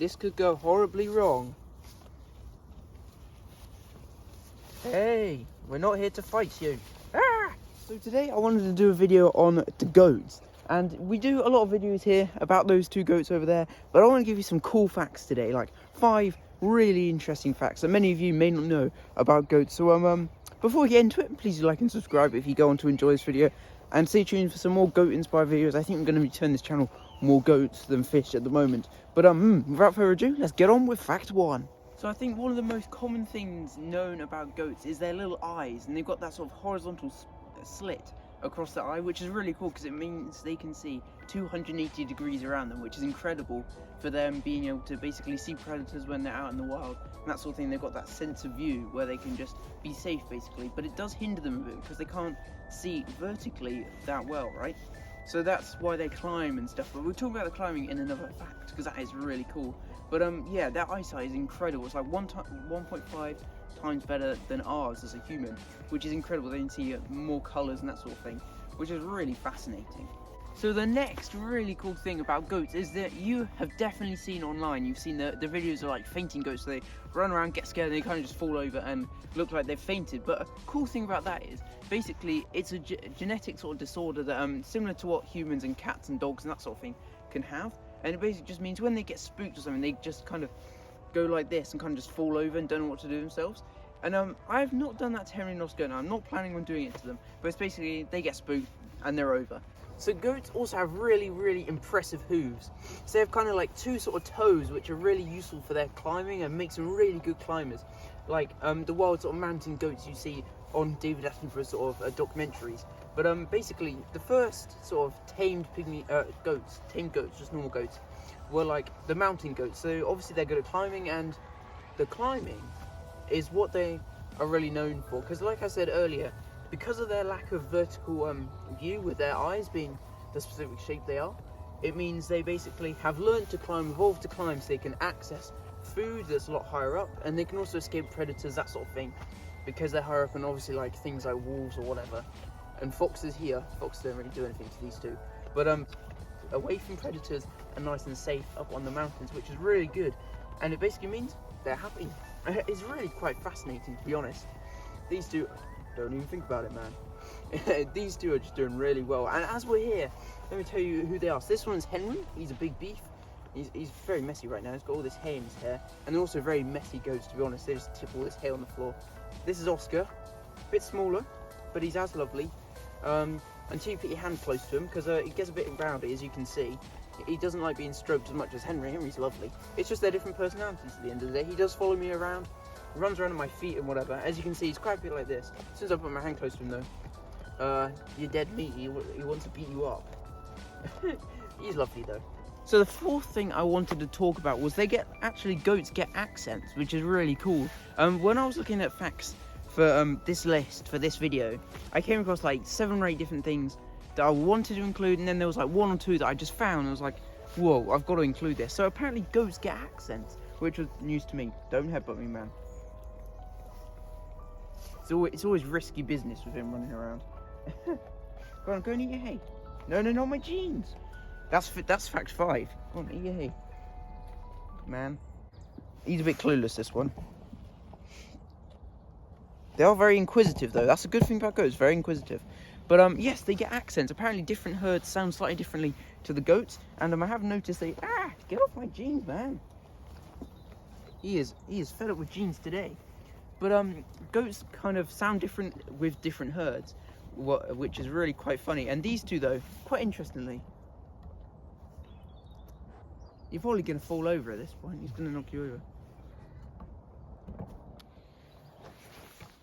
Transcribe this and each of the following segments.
this could go horribly wrong. Hey, we're not here to fight you. Ah! So today I wanted to do a video on the goats. And we do a lot of videos here about those two goats over there. But I want to give you some cool facts today. Like 5 really interesting facts that many of you may not know about goats. So before we get into it, please do like and subscribe if you go on to enjoy this video. And stay tuned for some more goat-inspired videos. I think I'm going to be turning this channel more goats than fish at the moment. But without further ado, let's get on with fact 1. So I think one of the most common things known about goats is their little eyes, and they've got that sort of horizontal slit across the eye, which is really cool because it means they can see 280 degrees around them, which is incredible for them being able to basically see predators when they're out in the wild and that sort of thing. They've got that sense of view where they can just be safe basically, but it does hinder them a bit because they can't see vertically that well, right? So that's why they climb and stuff. But we'll talk about the climbing in another fact because that is really cool. But yeah, their eyesight is incredible. It's like 1.5 times better than ours as a human, which is incredible. They can see more colours and that sort of thing, which is really fascinating. So the next really cool thing about goats is that you have definitely seen online, you've seen the videos of like fainting goats. So they run around, get scared, and they kind of just fall over and look like they've fainted. But a cool thing about that is basically it's a genetic sort of disorder that similar to what humans and cats and dogs and that sort of thing can have. And it basically just means when they get spooked or something, they just kind of go like this and kind of just fall over and don't know what to do themselves. And I've not done that to Henry and Oscar, and I'm not planning on doing it to them, but it's basically they get spooked and they're over. So goats also have really, really impressive hooves. So they have kind of like 2 sort of toes, which are really useful for their climbing and makes them really good climbers. Like the wild sort of mountain goats you see on David Attenborough's sort of documentaries. But basically the first sort of tamed goats, just normal goats, were like the mountain goats. So obviously they're good at climbing, and the climbing is what they are really known for. Because like I said earlier, because of their lack of vertical view with their eyes being the specific shape they are, it means they basically have learned to climb, evolved to climb, so they can access food that's a lot higher up, and they can also escape predators, that sort of thing, because they're higher up, and obviously like things like wolves or whatever. And foxes don't really do anything to these two, but away from predators and nice and safe up on the mountains, which is really good. And it basically means they're happy. It's really quite fascinating, to be honest. These two, don't even think about it, man. These two are just doing really well. And as we're here, let me tell you who they are. So this one's Henry. He's a big beef. He's very messy right now. He's got all this hair in his hair, and they're also very messy goats, to be honest. They just tip all this hair on the floor. This is Oscar, a bit smaller, but he's as lovely. Until you put your hand close to him, because he gets a bit rowdy, as you can see. He doesn't like being stroked as much as Henry. Henry's lovely. It's just their different personalities at the end of the day. He does follow me around, runs around on my feet and whatever. As you can see, he's quite a bit like this. As soon as I put my hand close to him though, you're dead meat. He wants to beat you up. He's lovely though. So the 4th thing I wanted to talk about was goats get accents, which is really cool. When I was looking at facts for this list, for this video, I came across like 7 or 8 different things that I wanted to include, and then there was like 1 or 2 that I just found, and I was like, whoa, I've got to include this. So apparently goats get accents, which was news to me. Don't headbutt me, man. It's always risky business with him running around. Go on, go and eat your hay. No, not my jeans. That's fact 5. Go on, eat your hay. Man. He's a bit clueless, this one. They are very inquisitive though. That's a good thing about goats, very inquisitive. But yes, they get accents. Apparently different herds sound slightly differently to the goats. And I have noticed get off my jeans, man. He is fed up with jeans today. But goats kind of sound different with different herds, which is really quite funny. And these two though, quite interestingly, you're probably going to fall over at this point. He's going to knock you over.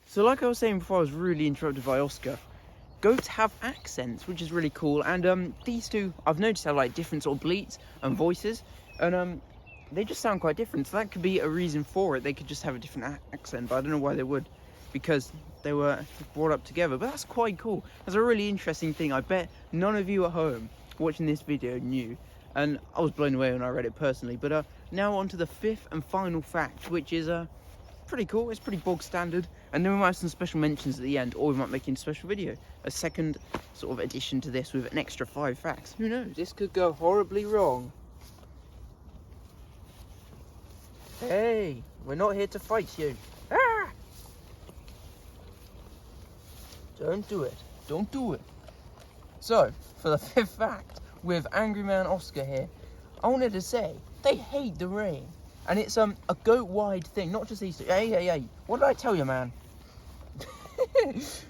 So like I was saying before, I was really interrupted by Oscar. Goats have accents, which is really cool. And these two, I've noticed, have like different sort of bleats and voices. And they just sound quite different. So that could be a reason for it. They could just have a different accent, but I don't know why they would, because they were brought up together. But that's quite cool. That's a really interesting thing. I bet none of you at home watching this video knew. And I was blown away when I read it personally. But now on to the 5th and final fact, which is pretty cool. It's pretty bog standard, and then we might have some special mentions at the end, or we might make a special video, a second sort of addition to this with an extra 5 facts. Who knows? This could go horribly wrong. Hey, we're not here to fight you. Ah! Don't do it. Don't do it. So, for the fifth fact, with Angry Man Oscar here, I wanted to say, they hate the rain. And it's a goat-wide thing, not just these two. Hey, what did I tell you, man? It's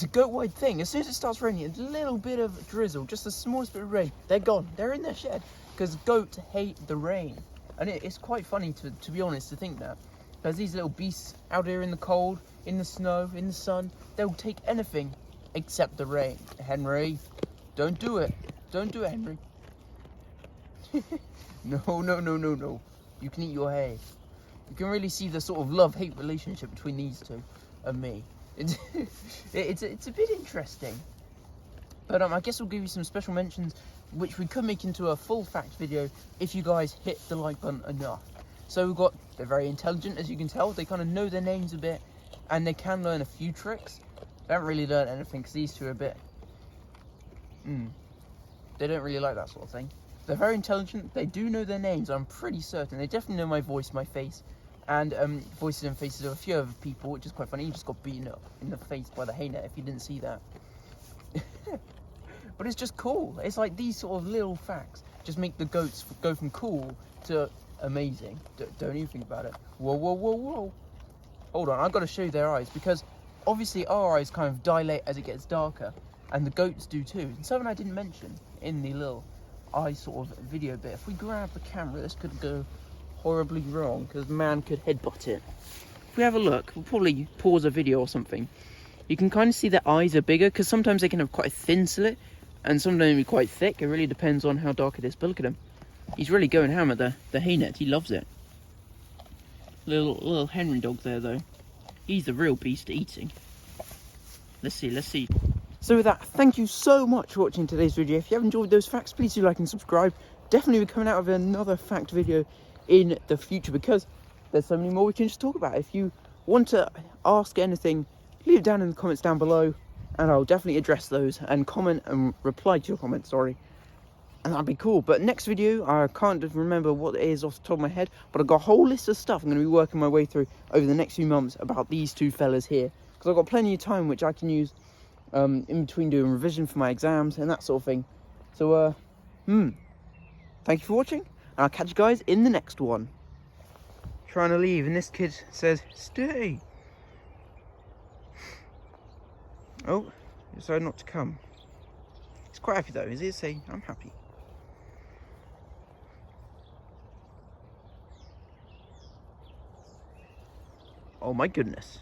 a goat-wide thing. As soon as it starts raining, a little bit of drizzle, just the smallest bit of rain, they're gone. They're in their shed, because goats hate the rain. And it's quite funny, to be honest, to think that. Because these little beasts out here in the cold, in the snow, in the sun, they'll take anything except the rain. Henry, don't do it. Don't do it, Henry. No. You can eat your hay. You can really see the sort of love-hate relationship between these two and me. It's a bit interesting. But I guess we'll give you some special mentions, which we could make into a full fact video if you guys hit the like button enough. So we've got, they're very intelligent, as you can tell. They kind of know their names a bit, and they can learn a few tricks. They haven't really learned anything, because these two are a bit... They don't really like that sort of thing. They're very intelligent. They do know their names, I'm pretty certain. They definitely know my voice, my face, and voices and faces of a few other people, which is quite funny. He just got beaten up in the face by the hay net, if you didn't see that. But it's just cool. It's like these sort of little facts just make the goats go from cool to amazing. Don't even think about it. Whoa. Hold on, I've got to show you their eyes, because obviously our eyes kind of dilate as it gets darker, and the goats do too. And something I didn't mention in the little eye sort of video bit. If we grab the camera, this could go horribly wrong, because man could headbutt it. If we have a look, we'll probably pause a video or something. You can kind of see their eyes are bigger, because sometimes they can have quite a thin slit, and sometimes be quite thick. It really depends on how dark it is. But look at him. He's really going ham at the hay net. He loves it. Little Henry dog there, though. He's the real beast eating. Let's see. So with that, thank you so much for watching today's video. If you have enjoyed those facts, please do like and subscribe. Definitely be coming out with another fact video in the future, because there's so many more we can just talk about. If you want to ask anything, leave it down in the comments down below, and I'll definitely address those and comment and reply to your comments, sorry. And that'd be cool. But next video, I can't remember what it is off the top of my head, but I've got a whole list of stuff I'm going to be working my way through over the next few months about these two fellas here, because I've got plenty of time which I can use in between doing revision for my exams and that sort of thing. So thank you for watching, and I'll catch you guys in the next one. Trying to leave, and this kid says stay. Oh, decided not to come. He's quite happy though. Is he saying I'm happy? Oh my goodness.